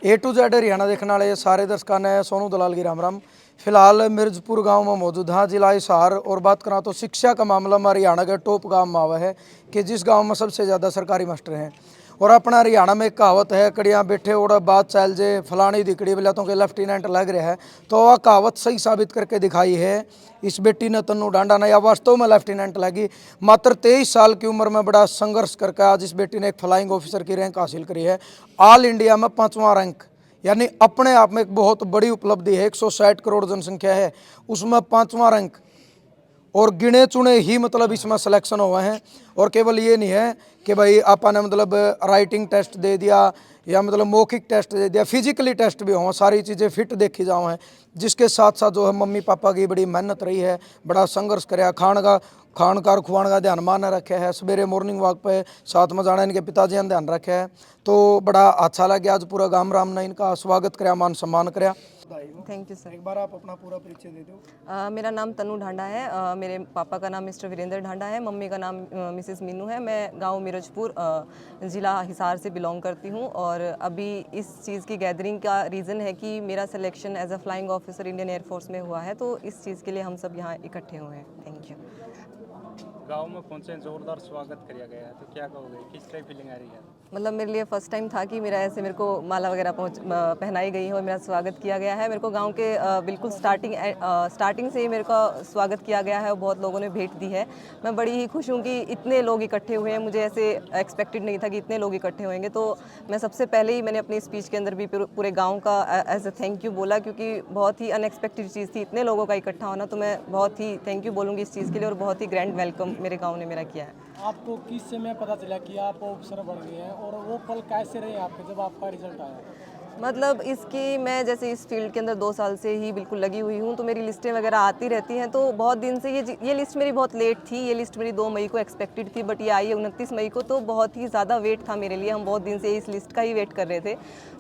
A to Z Haryana देखने वाले सारे दर्शकों ने सोनू दलाल की राम राम। फिलहाल मिर्जपुर गांव में मौजूद हाँ, जिला हिसार। और बात करा तो शिक्षा का मामला में हरियाणा के टॉप गांव में आवा है कि जिस गांव में सबसे ज़्यादा सरकारी मास्टर हैं। और अपना हरियाणा में एक कहावत है, कड़ियाँ बैठे और बात चल जे फलानी दिकड़ी बोला तो के लेफ्टिनेंट लग रहा है। तो वह कहावत सही साबित करके दिखाई है इस बेटी ने तन्नू डांडा ने, या वास्तव में लेफ्टिनेंट लगी। मात्र 23 साल की उम्र में बड़ा संघर्ष करके आज इस बेटी ने एक फ्लाइंग ऑफिसर की रैंक हासिल करी है। ऑल इंडिया में 5वां रैंक, यानी अपने आप में एक बहुत बड़ी उपलब्धि है। 160 करोड़ जनसंख्या है, उसमें 5वां रैंक। और गिने चुने ही मतलब इसमें सिलेक्शन हुए हैं। और केवल ये नहीं है कि भाई आपने मतलब राइटिंग टेस्ट दे दिया या मतलब मौखिक टेस्ट दे दिया, फिजिकली टेस्ट भी हों, सारी चीज़ें फिट देखी जाओ हैं। जिसके साथ साथ जो है मम्मी पापा की बड़ी मेहनत रही है, बड़ा संघर्ष कराया, खानकार खुआने का ध्यान मान रखे है, सवेरे मॉर्निंग वॉक पे साथ में जाना इनके पिताजी ने ध्यान रखे है। तो बड़ा अच्छा लगे, आज पूरा गांव राम ने इनका स्वागत कराया, मान सम्मान कराया। Thank you sir. एक बार आप अपना पूरा परिचय दे दो। मेरा नाम तनु ढांडा है। मेरे पापा का नाम मिस्टर वीरेंद्र ढांडा है, मम्मी का नाम मिसेस मीनू है। मैं गांव मिर्जपुर ज़िला हिसार से बिलोंग करती हूं। और अभी इस चीज़ की गैदरिंग का रीज़न है कि मेरा selection as a flying officer Indian air force में हुआ है, तो इस चीज़ के लिए हम सब यहाँ इकट्ठे हुए हैं। Thank you. गांव में पहुंचे, जोरदार स्वागत किया गया है, तो क्या कहोगे, किस टाइप फीलिंग आ रही है? मतलब मेरे लिए फ़र्स्ट टाइम था कि मेरे को माला वगैरह पहनाई गई है और मेरा स्वागत किया गया है। मेरे को गांव के बिल्कुल स्टार्टिंग से ही मेरे को स्वागत किया गया है और बहुत लोगों ने भेंट दी है। मैं बड़ी ही खुश हूं कि इतने लोग इकट्ठे हुए हैं। मुझे ऐसे एक्सपेक्टेड नहीं था कि इतने लोग इकट्ठे होंगे। तो मैं सबसे पहले ही मैंने अपनी स्पीच के अंदर भी पूरे गाँव का एज अ थैंक यू बोला, क्योंकि बहुत ही अनएक्सपेक्टेड चीज़ थी इतने लोगों का इकट्ठा होना। तो मैं बहुत ही थैंक यू बोलूँगी इस चीज़ के लिए, और बहुत ही ग्रैंड वेलकम मेरे गाँव ने मेरा किया है। आपको किस समय पता चला कि आप ऑफिसर बन गए हैं और वो पल कैसे रहे आपके जब आपका रिजल्ट आया? मतलब इसकी मैं जैसे इस फील्ड के अंदर 2 साल से ही बिल्कुल लगी हुई हूँ, तो मेरी लिस्टें वगैरह आती रहती हैं। तो बहुत दिन से ये लिस्ट मेरी बहुत लेट थी। ये लिस्ट मेरी 2 मई को एक्सपेक्टेड थी, बट ये आई है 29 मई को। तो बहुत ही ज़्यादा वेट था मेरे लिए, हम बहुत दिन से इस लिस्ट का ही वेट कर रहे थे।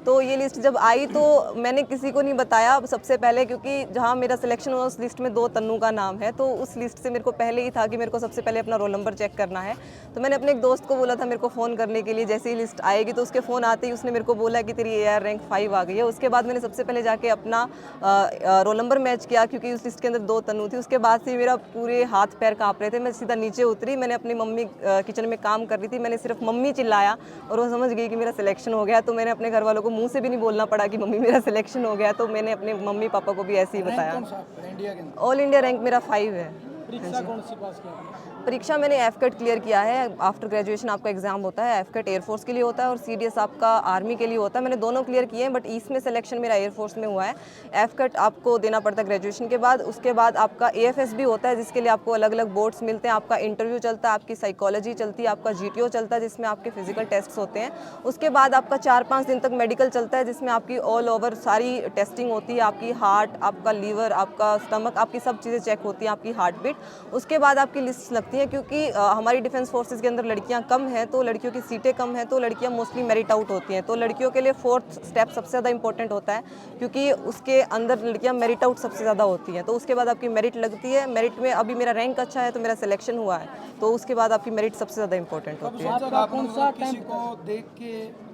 तो ये लिस्ट जब आई तो मैंने किसी को नहीं बताया सबसे पहले, क्योंकि जहाँ मेरा सिलेक्शन हुआ उस लिस्ट में 2 तन्नू का नाम है। तो उस लिस्ट से मेरे को पहले ही था कि मेरे को सबसे पहले अपना रोल नंबर चेक करना है। तो मैंने अपने एक दोस्त को बोला था मेरे को फ़ोन करने के लिए, जैसे ही लिस्ट आएगी। तो उसके फ़ोन आते ही उसने मेरे को बोला कि तेरी AR रैंक 5 आ गई है। उसके बाद मैंने सबसे पहले जाके अपना रोल नंबर मैच किया, क्योंकि उस लिस्ट के अंदर 2 तन्नू थी। उसके बाद से मेरा पूरे हाथ पैर काँप रहे थे। मैं सीधा नीचे उतरी, मैंने अपनी मम्मी किचन में काम कर रही थी, मैंने सिर्फ मम्मी चिल्लाया और वो समझ गई कि मेरा सिलेक्शन हो गया। तो मैंने अपने घर वालों को मुंह से भी नहीं बोलना पड़ा कि मम्मी मेरा सिलेक्शन हो गया। तो मैंने अपने मम्मी पापा को भी ऐसे ही बताया। ऑल इंडिया रैंक मेरा 5 है। परीक्षा कौन सी पास की आपने? परीक्षा मैंने एफकेट क्लियर किया है। आफ्टर ग्रेजुएशन आपका एग्जाम होता है, एफकेट एयरफोर्स के लिए होता है और CDS आपका आर्मी के लिए होता है। मैंने दोनों क्लियर किए हैं, बट इसमें सिलेक्शन मेरा एयरफोर्स में हुआ है। एफकेट आपको देना पड़ता है ग्रेजुएशन के बाद। उसके बाद आपका AFS भी होता है, जिसके लिए आपको अलग अलग बोर्ड्स मिलते हैं। आपका इंटरव्यू चलता है, आपकी साइकोलॉजी चलती है, आपका GTO चलता है, जिसमें आपके फिजिकल टेस्ट होते हैं। उसके बाद आपका 4-5 दिन तक मेडिकल चलता है, जिसमें आपकी ऑल ओवर सारी टेस्टिंग होती है। आपकी हार्ट, आपका लीवर, आपका स्टमक, आपकी सब चीज़ें चेक होती हैं, आपकी हार्ट बीट। उसके बाद आपकी लिस्ट लगती है, क्योंकि हमारी डिफेंस फोर्सेस के अंदर लड़कियां कम हैं, तो लड़कियों की सीटें कम हैं, तो लड़कियां मोस्टली मेरिट आउट होती हैं। तो लड़कियों के लिए 4th स्टेप सबसे ज़्यादा इंपॉर्टेंट होता है, क्योंकि उसके अंदर लड़कियां मेरिट आउट सबसे ज़्यादा होती हैं। तो उसके बाद आपकी मेरिट लगती है। मेरिट में अभी मेरा रैंक अच्छा है तो मेरा सिलेक्शन हुआ है, तो उसके बाद आपकी मेरिट सबसे ज़्यादा इंपॉर्टेंट होती है। आपका कौन सा किसी को देख के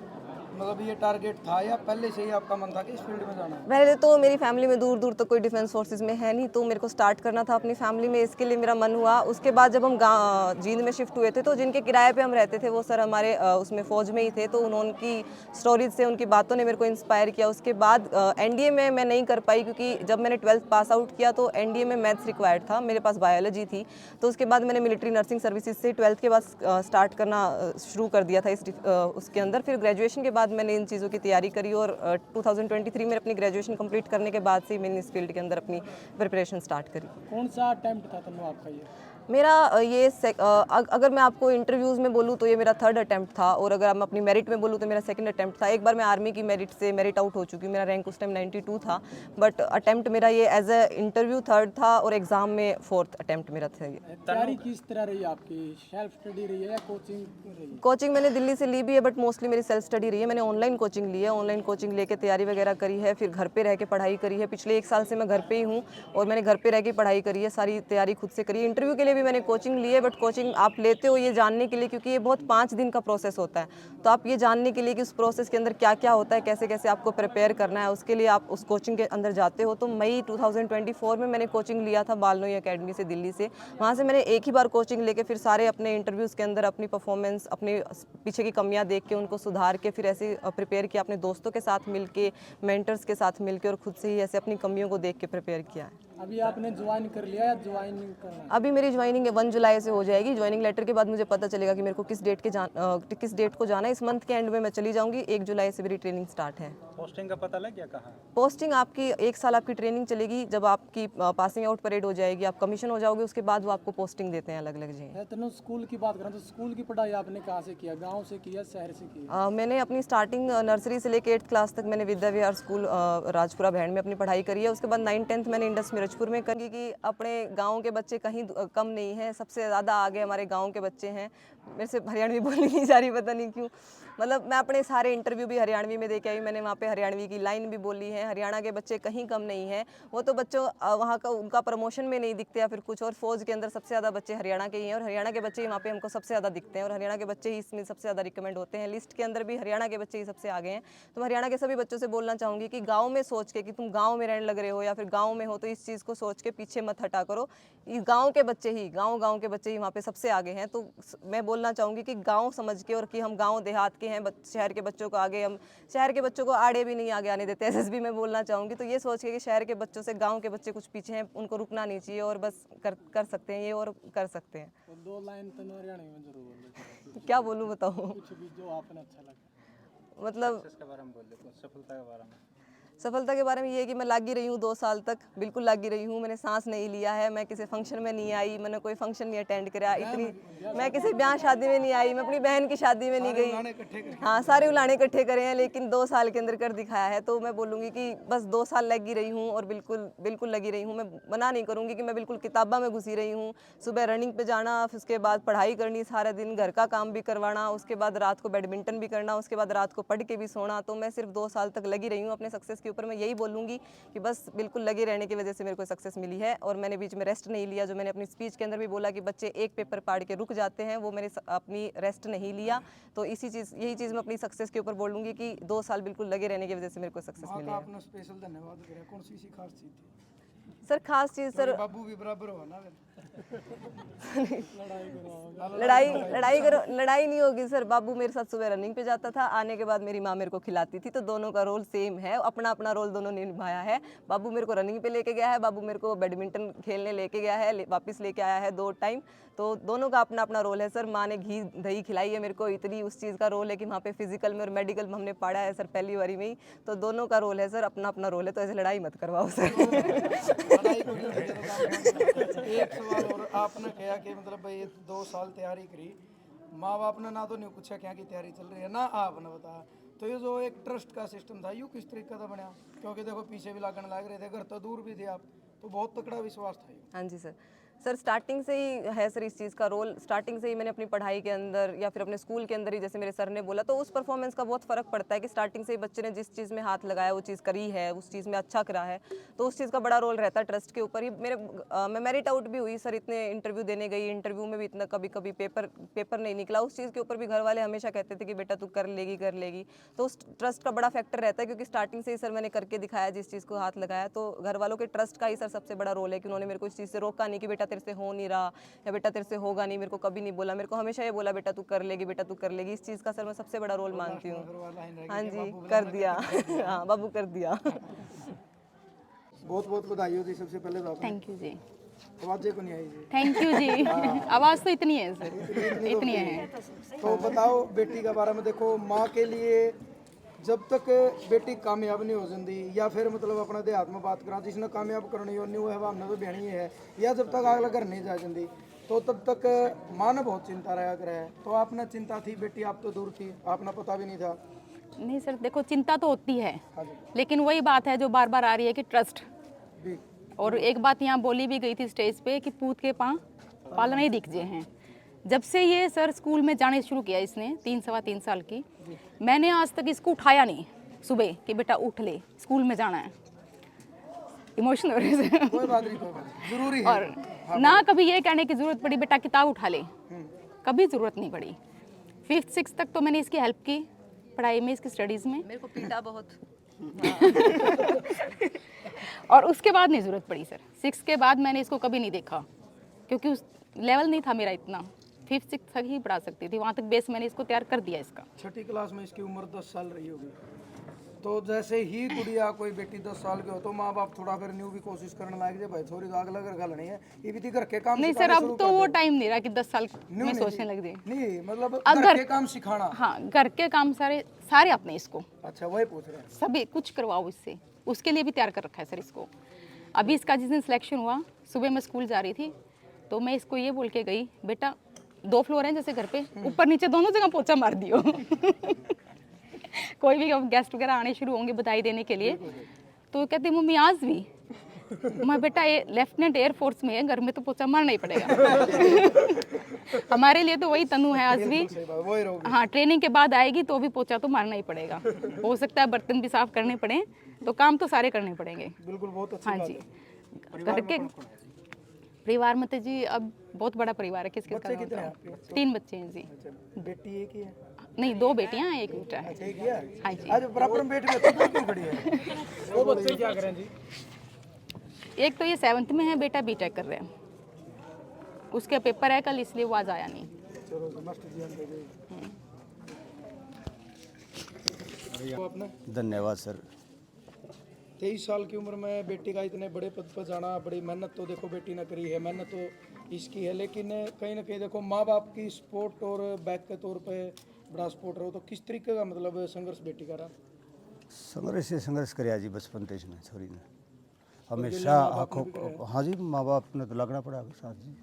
मतलब ये टारगेट था या पहले से ही आपका मन था कि इस फील्ड में जाना है? पहले तो मेरी फैमिली में दूर दूर तक कोई डिफेंस फोर्सेज में है नहीं, तो मेरे को स्टार्ट करना था अपनी फैमिली में, इसके लिए मेरा मन हुआ। उसके बाद जब हम जींद में शिफ्ट हुए थे, तो जिनके किराए पे हम रहते थे वो सर हमारे उसमें फ़ौज में ही थे, तो उनकी स्टोरीज से, उनकी बातों ने मेरे को इंस्पायर किया। उसके बाद NDA में मैं नहीं कर पाई, क्योंकि जब मैंने 12th पास आउट किया तो NDA में मैथ्स रिक्वायर्ड था, मेरे पास बायोलॉजी थी। तो उसके बाद मैंने मिलिट्री नर्सिंग सर्विसेज से 12th के बाद स्टार्ट करना शुरू कर दिया था उसके अंदर। फिर ग्रेजुएशन के बाद मैंने इन चीज़ों की तैयारी करी, और 2023 में अपनी ग्रेजुएशन कंप्लीट करने के बाद से मैंने इस फील्ड के अंदर अपनी प्रिपरेशन स्टार्ट करी। कौन सा अटेम्प्ट था तन्नू आपका ये? मेरा अगर मैं आपको इंटरव्यूज़ में बोलूँ तो ये मेरा 3rd अटेम्प्ट था, और अगर मैं अपनी मेरिट में बोलूँ तो मेरा 2nd अटेम्प्ट था। एक बार मैं आर्मी की मेरिट से मेरिट आउट हो चुकी हूँ, मेरा रैंक उस टाइम 92 था, बट अटेम्प्ट मेरा ये एज अ इंटरव्यू 3rd था, और एग्ज़ाम में 4th अटेम्प्ट मेरा था ये। तैयारी किस तरह रही आपकी? सेल्फ स्टडी रही है या कोचिंग रही है? कोचिंग मैंने दिल्ली से ली भी है, बट मोस्टली मेरी सेल्फ स्टडी रही है। मैंने ऑनलाइन कोचिंग ली है, ऑनलाइन कोचिंग लेके तैयारी वगैरह करी है, फिर घर पे रह के पढ़ाई करी है। पिछले 1 साल से मैं घर पे ही हूँ और मैंने घर पे रह के पढ़ाई करी है, सारी तैयारी खुद से करी है। इंटरव्यू के लिए भी मैंने कोचिंग ली है, बट कोचिंग आप लेते हो ये जानने के लिए, क्योंकि ये बहुत 5 दिन का प्रोसेस होता है। तो आप ये जानने के लिए कि उस प्रोसेस के अंदर क्या क्या होता है, कैसे कैसे आपको प्रिपेयर करना है, उसके लिए आप उस कोचिंग के अंदर जाते हो। तो मई 2024 में मैंने कोचिंग लिया था बालनोई एकेडमी से, दिल्ली से। वहाँ से मैंने एक ही बार कोचिंग लेके फिर सारे अपने इंटरव्यूज़ के अंदर अपनी परफॉर्मेंस, अपने पीछे की कमियाँ देख के उनको सुधार के फिर ऐसे प्रिपेयर किया, अपने दोस्तों के साथ मिल के, मेंटर्स के साथ मिल के, और खुद से ही ऐसे अपनी कमियों को देख के प्रिपेयर किया है। अभी आपने ज्वाइन कर लिया या ज्वाइन करना है? अभी मेरी ज्वाइनिंग 1 जुलाई से हो जाएगी। ज्वाइनिंग लेटर के बाद मुझे पता चलेगा कि मेरे को किस डेट को जाना है। इस मंथ के एंड में मैं चली जाऊंगी। 1 जुलाई से मेरी ट्रेनिंग स्टार्ट है। पोस्टिंग का पता लग गया कहाँ? पोस्टिंग आपकी 1 साल आपकी ट्रेनिंग चलेगी। जब आपकी पासिंग आउट परेड हो जाएगी, आप कमीशन हो जाओगे, उसके बाद वो आपको पोस्टिंग देते हैं अलग अलग जगह। तनु, स्कूल की बात करें तो स्कूल की पढ़ाई आपने कहाँ से किया? गांव से किया, शहर से किया? मैंने अपनी स्टार्टिंग नर्सरी से लेकर 8th क्लास तक मैंने विद्या विहार स्कूल राजपुरा भैंड में अपनी पढ़ाई करी है। उसके बाद 9th 10th मैंने इंडस मिर्चपुर में करी। कि अपने गांव के बच्चे कहीं कम नहीं हैं, सबसे ज़्यादा आगे हमारे गांव के बच्चे हैं। मेरे से हरियाणवी बोलनी नहीं जा रही, पता नहीं क्यों। मतलब मैं अपने सारे इंटरव्यू भी हरियाणवी में दे के आई। मैंने वहाँ पे हरियाणवी की लाइन भी बोली है। हरियाणा के बच्चे कहीं कम नहीं हैं। वो तो बच्चों वहाँ का उनका प्रमोशन में नहीं दिखते या फिर कुछ और। फौज के अंदर सबसे ज़्यादा बच्चे हरियाणा के ही हैं, और हरियाणा के बच्चे ही वहाँ पे हमको सबसे ज़्यादा दिखते हैं, और हरियाणा के बच्चे ही इसमें सबसे ज़्यादा रिकमेंड होते हैं। लिस्ट के अंदर भी हरियाणा के बच्चे ही सबसे आगे हैं। तो मैं हरियाणा के सभी बच्चों से बोलना चाहूँगी कि गाँव में सोच के, कि तुम गाँव में रहने लग रहे हो या फिर गाँव में हो, तो इस चीज़ को सोच के पीछे मत हटा करो। गाँव के बच्चे ही, गाँव के बच्चे ही वहाँ पे सबसे आगे हैं। तो मैं बोलना चाहूँगी कि गाँव समझ के, और कि हम गाँव देहात के हैं, शहर के बच्चों को आगे, हम शहर के बच्चों को आड़े भी नहीं आगे आने देते। एसएसबी में बोलना चाहूँगी। तो ये सोच के कि शहर के बच्चों से गाँव के बच्चे कुछ पीछे हैं, उनको रुकना नहीं चाहिए, और बस कर सकते हैं ये, और कर सकते हैं। तो 2 लाइन तनु हरियाणवी में जरूर बोल दो। क्या बोलूँ बताओ? कुछ भी जो आपने अच्छा लगा। मतलब इसके बारे में बोल दो, सफलता के बारे में। सफलता के बारे में ये है कि मैं लागी रही हूँ 2 साल तक, बिल्कुल लागी रही हूँ। मैंने सांस नहीं लिया है, मैं किसी फंक्शन में नहीं आई, मैंने कोई फंक्शन नहीं अटेंड करा, इतनी मैं किसी ब्याह शादी में नहीं आई, मैं अपनी बहन की शादी में नहीं गई। हाँ, सारे उलाने इकट्ठे करे हैं, लेकिन 2 साल के अंदर कर दिखाया है। तो मैं बोलूँगी कि बस 2 साल लगी रही हूँ, और बिल्कुल लगी रही हूँ। मैं मना नहीं करूँगी कि मैं बिल्कुल किताबा में घुसी रही हूँ। सुबह रनिंग पे जाना, फिर उसके बाद पढ़ाई करनी सारा दिन, घर का काम भी करवाना, उसके बाद रात को बैडमिंटन भी करना, उसके बाद रात को पढ़ के भी सोना। तो मैं सिर्फ 2 साल तक लगी रही हूँ अपने सक्सेस के ऊपर। मैं यही बोलूँगी कि बस बिल्कुल लगे रहने की वजह से मेरे को सक्सेस मिली है, और मैंने बीच में रेस्ट नहीं लिया। जो मैंने अपनी स्पीच के अंदर भी बोला कि बच्चे एक पेपर पढ़ के रुक जाते हैं, वो मैंने अपनी रेस्ट नहीं लिया। तो यही चीज़ मैं अपनी सक्सेस के ऊपर बोलूँगी कि 2 साल बिल्कुल लगे रहने की वजह से मेरे को सक्सेस मिली है। आपने स्पेशल धन्यवाद करा। कौन सी खास चीज थी? सर खास चीज़ सर, बाबू भी बराबर हो ना। लड़ाई नहीं होगी सर। बाबू मेरे साथ सुबह रनिंग पे जाता था, आने के बाद मेरी माँ मेरे को खिलाती थी। तो दोनों का रोल सेम है, अपना अपना रोल दोनों ने निभाया है। बाबू मेरे को रनिंग पे लेके गया है, बाबू मेरे को बैडमिंटन खेलने लेके गया है, वापस लेके आया है 2 टाइम। तो दोनों का अपना अपना रोल है सर। माँ ने घी दही खिलाई है मेरे को, इतनी उस चीज़ का रोल है कि वहाँ पे फिजिकल में और मेडिकल में हमने पढ़ा है सर पहली बारी में ही। तो दोनों का रोल है सर, अपना अपना रोल है। तो ऐसे लड़ाई मत करवाओ सर। एक सवाल और, आपने कहा कि मतलब भाई 2 साल तैयारी करी, माँ बाप ने ना तो नहीं पूछा क्या की तैयारी चल रही है, ना आपने बताया। तो ये जो एक ट्रस्ट का सिस्टम था, यू किस तरीके का बना? क्योंकि देखो पीछे भी लागण लग रहे थे, घर तो दूर भी थे आप, तो बहुत तकड़ा विश्वास था। हाँ जी सर। सर स्टार्टिंग से ही है सर इस चीज़ का रोल। स्टार्टिंग से ही मैंने अपनी पढ़ाई के अंदर या फिर अपने स्कूल के अंदर ही, जैसे मेरे सर ने बोला, तो उस परफॉर्मेंस का बहुत फ़र्क पड़ता है कि स्टार्टिंग से ही बच्चे ने जिस चीज़ में हाथ लगाया, वो चीज़ करी है, उस चीज़ में अच्छा करा है, तो उस चीज़ का बड़ा रोल रहता है ट्रस्ट के ऊपर ही। मैं मेरिट आउट भी हुई सर, इतने इंटरव्यू देने गई, इंटरव्यू में भी इतना कभी कभी पेपर नहीं निकला। उस चीज़ के ऊपर भी घर वाले हमेशा कहते थे कि बेटा तू कर लेगी। तो उस ट्रस्ट का बड़ा फैक्टर रहता है, क्योंकि स्टार्टिंग से ही सर मैंने करके दिखाया, जिस चीज़ को हाथ लगाया। तो घर वालों के ट्रस्ट का ही सर सबसे बड़ा रोल है कि उन्होंने मेरे को इस चीज़ से रोका नहीं कि बेटा तेरे से हो नहीं रहा, या बेटा तेरे से होगा नहीं। मेरे को कभी नहीं बोला, मेरे को हमेशा ये बोला बेटा तू कर लेगी, बेटा तू कर लेगी। इस चीज़ का सर मैं सबसे बड़ा रोल मानती हूँ। हाँ जी, कर दिया। हाँ बाबू कर दिया। बहुत बहुत बधाई हो जी सबसे पहले तो। थैंक यू जी। आवाज़ें को नहीं आई जी। थैंक यू जी। आवाज़ तो इतनी है सर, इतनी है। तो बताओ बेटी के बारे में। देखो माँ के लिए जब तक बेटी कामयाब नहीं हो जाती, या फिर मतलब अपना देहात में बात करा, जिसने कामयाब करनी हो नहीं है, हमने तो बहनी है, या जब तक अगला घर नहीं जा जाती, तो तब तक माँ ने बहुत चिंता रहा करे। तो आपने चिंता थी बेटी, आप तो दूर थी, आपने पता भी नहीं था। नहीं सर, देखो चिंता तो होती है, हाँ जी। लेकिन वही बात है जो बार बार आ रही है कि ट्रस्ट। भी और एक बात यहाँ बोली भी गई थी स्टेज पे कि पूत के पाल नहीं दिख जे हैं। जब से ये सर स्कूल में जाने शुरू किया इसने, 3-3.25 साल की, मैंने आज तक इसको उठाया नहीं सुबह कि बेटा उठ ले, स्कूल में जाना है। इमोशनल हो रहे कोई बात नहीं, कोई बात नहीं, जरूरी है। और ना कभी ये कहने की जरूरत पड़ी बेटा किताब उठा ले, कभी जरूरत नहीं पड़ी। 5th 6th तक तो मैंने इसकी हेल्प की पढ़ाई में, इसकी स्टडीज़ में, मेरे को पीटा बहुत। और उसके बाद नहीं ज़रूरत पड़ी सर। 6 के बाद मैंने इसको कभी नहीं देखा, क्योंकि उस लेवल नहीं था मेरा इतना। 5th 6th तक ही पढ़ा सकती थी, वहाँ तक बेस मैंने इसको तैयार कर दिया इसका। 6ठी क्लास में इसकी उम्र 10 साल रही होगी, तो जैसे ही गुड़िया कोई बेटी 10 साल की हो तो माँ बाप थोड़ा फिर न्यू भी कोशिश करने लगे जे भाई थोड़ी तो आग लग गल नहीं है, ये भी घर के काम नहीं सर, सिखाने अब शुरू तो कर वो दो। टाइम नहीं रहा कि 10 साल न्यू में नहीं, सोचने लग गई। नहीं मतलब अब घर के काम सिखाना। हाँ, घर के काम सारे सारे अपने इसको अच्छा वही पूछ रहे हैं। सभी कुछ करवाओ इससे, उसके लिए भी तैयार कर रखा है सर इसको। अभी इसका जिस दिन सिलेक्शन हुआ, सुबह मैं स्कूल जा रही थी तो मैं इसको ये बोल के गई, बेटा 2 फ्लोर हैं जैसे घर पे, ऊपर नीचे दोनों जगह पोछा मार दियो। कोई भी गेस्ट वगैरह आने शुरू होंगे बधाई देने के लिए, तो कहती मम्मी आज भी। मैं बेटा ये लेफ्टिनेंट एयरफोर्स में है, घर में तो पोछा मारना ही पड़ेगा। हमारे लिए तो वही तनु है आज भी। सही बात, वही रहोगे। हाँ, ट्रेनिंग के बाद आएगी तो भी पोछा तो मारना ही पड़ेगा। हो सकता है बर्तन भी साफ करने पड़े, तो काम तो सारे करने पड़ेंगे। बिल्कुल, बहुत अच्छी हाँ बात जी। है। घर के परिवार में तो जी अब बहुत बड़ा परिवार है। किसके बच्चे कितने हैं आपके? 3 बच्चे हैं जी। अच्छा, बेटी एक ही है? नहीं, 2 बेटियां हैं, 1 बेटा है। अच्छा, एक ही है? हाँ जी। आज बराबर में बैठ गए तो क्यों खड़ी है? वो बच्चे क्या करें जी? एक तो ये 7th में है, बेटा बीटेक कर रहे हैं। उसके पेपर है कल, इसलिए वो आज आया नहीं। चलो मस्त जीवन दे गई। तो अपने धन्यवाद सर। 23 साल की उम्र में बेटी का इतने बड़े पद पर जाना, बड़ी मेहनत तो देखो बेटी ने करी है, मेहनत तो इसकी है, लेकिन कहीं ना कहीं देखो माँ बाप की सपोर्ट और बैक के तौर पे बड़ा सपोर्ट रहो, तो किस तरीके का मतलब संघर्ष बेटी का रहा? संघर्ष कराया जी बचपन से इसने छोरी ने हमेशा आँखों। हाँ जी, माँ बाप ने तो लगना पड़ा साथ जी।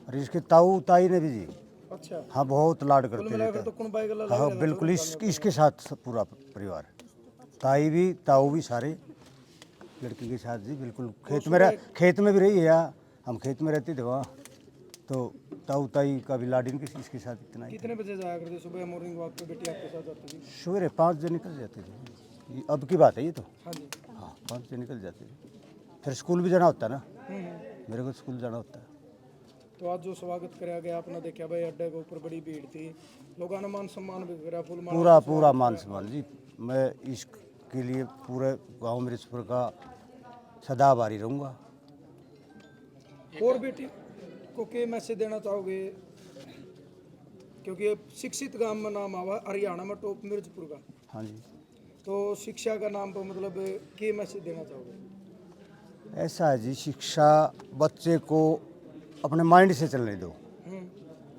और इसके ताऊ ताई ने भी जी, अच्छा, हाँ बहुत लाड करते मिलाकर थे। तो कौन बाई गला हाँ बिल्कुल, इसके साथ पूरा परिवार, ताई भी ताऊ भी सारे लड़की के साथ जी। बिल्कुल खेत में भी रही है यार, हम खेत में रहते थे वहाँ, तो ताऊ ताई का भी लाडिन इसके साथ इतना ही। कितने बजे जाया करते सुबह मॉर्निंग वॉक पे बेटी आपके साथ जाती थी? सवेरे 5 बजे निकल जाते थे। ये अब की बात है ये तो। हाँ जी। हाँ 5 बजे निकल जाते थे, फिर स्कूल भी जाना होता है ना, मेरे को स्कूल जाना होता है। तो आज जो स्वागत कराया गया आपने देखा भाई, अड्डे के ऊपर बड़ी भीड़ थी, लोगों ने मान सम्मान भी करा, फूल माला पूरा मान सम्मान जी। मैं इसके लिए पूरे गांव मिर्जपुर का सदा आभारी रहूँगा। और बेटी को क्या मैसेज देना चाहोगे, क्योंकि ये शिक्षित गांव में नाम आवा हरियाणा में टॉप मिर्जपुर का, हाँ जी, तो शिक्षा का नाम पर मतलब क्या मैसेज देना चाहोगे? ऐसा है जी, शिक्षा बच्चे को अपने माइंड से चलने दो,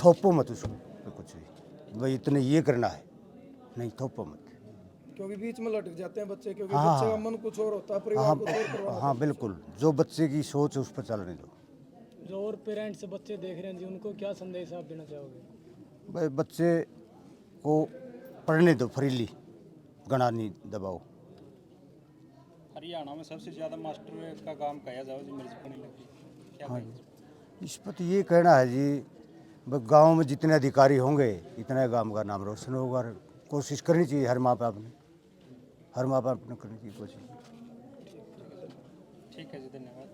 थोपो मत उसको तो कुछ भी भाई इतने ये करना है, नहीं थोपो मत। क्योंकि बीच में लटक जाते हैं बच्चे, क्योंकि हाँ, बच्चे का मन कुछ और होता है, परिवार कुछ और करवाना। हाँ बिल्कुल, जो बच्चे की सोच है उस पर चलने दो। जो और पेरेंट्स बच्चे देख रहे हैं जी, उनको क्या संदेश आप देना चाहोगे? भाई बच्चे को पढ़ने दो फ्रीली, गणा नहीं दबाओ। हरियाणा में सबसे ज़्यादा मास्टर का काम किया जाओ जी मिर्जपुर लगी, क्या हाँ कहेंगे? जी, इस पर तो ये कहना है जी, गांव में जितने अधिकारी होंगे इतना गांव का नाम रोशन होगा। और कोशिश करनी चाहिए हर माँ बाप ने करनी चाहिए कोशिश। ठीक है जी, धन्यवाद।